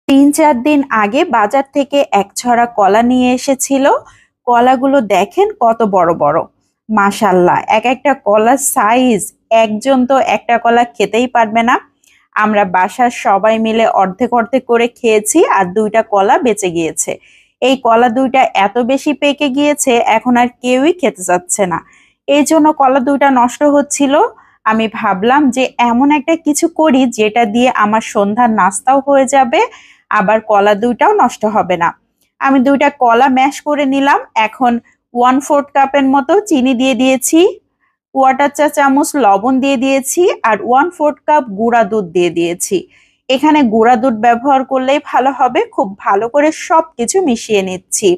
৩-৪ দিন আগে বাজার থেকে এক ছড়া কলা নিয়ে এসেছিল। কলাগুলো দেখেন কত বড় বড়, মাশাআল্লাহ। এক একটা কলার সাইজ, একজন তো একটা কলা খেতেই পারবে না। আমরা বাসার সবাই মিলে অর্ধেক অর্ধেক করে খেয়েছি, আর ২টা কলা বেঁচে গিয়েছে। এই কলা ২টা এত বেশি পেকে গিয়েছে, এখন আর কেউই খেতে চাচ্ছে না। এই জন্য কলা ২টা নষ্ট হচ্ছিল। আমি ভাবলাম যে এমন একটা কিছু করি যেটা দিয়ে আমার সন্ধ্যার নাস্তাও হয়ে যাবে, আবার কলা ২টাও নষ্ট হবে না। আমি ২টা কলা ম্যাশ করে নিলাম। এখন 1/4 কাপের মতো চিনি দিয়ে দিয়েছি, 1/4 চা চামচ লবণ দিয়ে দিয়েছি, আর 1/4 কাপ গুঁড়া দুধ দিয়ে দিয়েছি। এখানে গুঁড়া দুধ ব্যবহার করলেই ভালো হবে। খুব ভালো করে সবকিছু মিশিয়ে নিচ্ছি।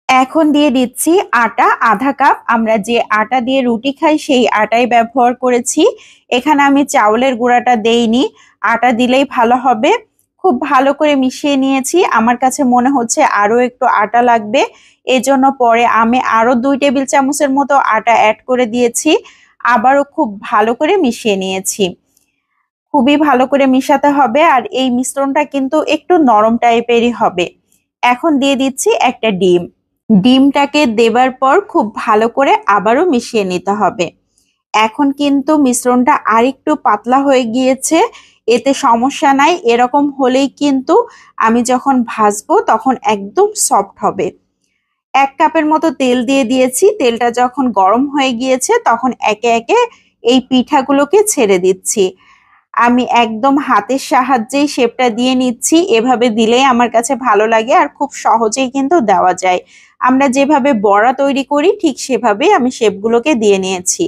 এখন দিয়ে দিচ্ছি আটা, আধা কাপ। আমরা যে আটা দিয়ে রুটি খাই সেই আটাই ব্যবহার করেছি। এখানে আমি চাউলের গুঁড়াটা দেইনি, আটা দিলেই ভালো হবে। খুব ভালো করে মিশিয়ে নিয়েছি। আমার কাছে মনে হচ্ছে আরো একটু আটা লাগবে, এজন্য পরে আমি আরো 2 টেবিল চামচের মতো আটা অ্যাড করে দিয়েছি। আবারও খুব ভালো করে মিশিয়ে নিয়েছি। খুবই ভালো করে মিশাতে হবে, আর এই মিশ্রণটা কিন্তু একটু নরম টাইপেরই হবে। এখন দিয়ে দিচ্ছি একটা ডিম। ডিমটাকে দেবার পর খুব ভালো করে আবারও মিশিয়ে নিতে হবে। এখন কিন্তু মিশ্রণটা আরেকটু পাতলা হয়ে গিয়েছে, এতে সমস্যা নাই। এরকম হলেই কিন্তু আমি যখন ভাজবো তখন একদম সফট হবে। 1 কাপের মতো তেল দিয়ে দিয়েছি। তেলটা যখন গরম হয়ে গিয়েছে তখন একে একে এই পিঠাগুলোকে ছেড়ে দিচ্ছি। আমি একদম হাতের সাহায্যেই শেপটা দিয়ে নিচ্ছি। এভাবে দিলেই আমার কাছে ভালো লাগে, আর খুব সহজেই কিন্তু দেওয়া যায়। আমরা যেভাবে বড়া তৈরি করি ঠিক সেভাবেই আমি শেপগুলোকে দিয়ে নিয়েছি।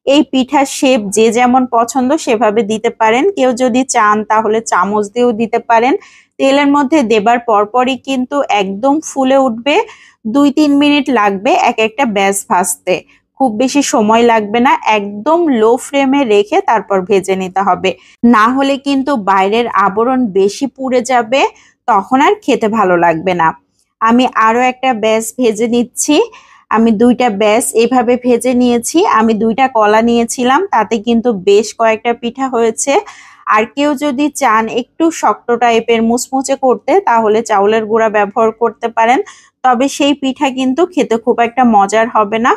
এই পিঠার শেপ যে যেমন পছন্দ সেভাবে দিতে পারেন। কেউ যদি চান তাহলে চামচ দিয়েও দিতে পারেন। তেলের মধ্যে দেবার পরপরই কিন্তু একদম ফুলে উঠবে। 2-3 মিনিট লাগবে এক একটা ব্যাচ ভাজতে, খুব বেশি সময় লাগবে না। একদম লো ফ্লেমে রেখে তারপর ভেজে নিতে হবে, না হলে কিন্তু বাইরের আবরণ বেশি পুড়ে যাবে, তখন আর খেতে ভালো লাগবে না। আমি আরো একটা ব্যাচ ভেজে নিচ্ছি। আমি 2টা ব্যাচ এভাবে ভেজে নিয়েছি। আমি 2টা কলা নিয়েছিলাম, তাতে কিন্তু বেশ কয়েকটা পিঠা হয়েছে। আর কেউ যদি চান একটু শক্ত টাইপের মুচমুচে করতে, তাহলে চাউলের গুঁড়া ব্যবহার করতে পারেন। তবে সেই পিঠা কিন্তু খেতে খুব একটা মজার হবে না।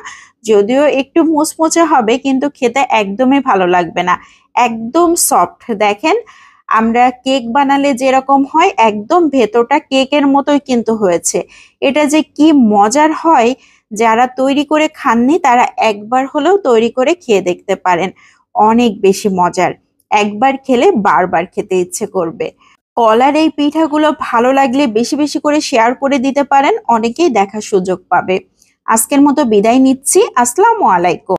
যদিও একটু মুচমুচে হবে, কিন্তু খেতে একদমই ভালো লাগবে না। একদম সফট। দেখেন, আমরা কেক বানালে যেরকম হয় একদম ভেতরটা কেকের মতোই কিন্তু হয়েছে। এটা যে কি মজার হয়, যারা তৈরি করে খাননি তারা একবার হলেও তৈরি করে খেয়ে দেখতে পারেন। অনেক বেশি মজার, একবার খেলে বারবার খেতে ইচ্ছে করবে। কলার এই পিঠাগুলো ভালো লাগলে বেশি বেশি করে শেয়ার করে দিতে পারেন, অনেকেই দেখার সুযোগ পাবে। আজকের মতো বিদায় নিচ্ছি। আসসালামু আলাইকুম।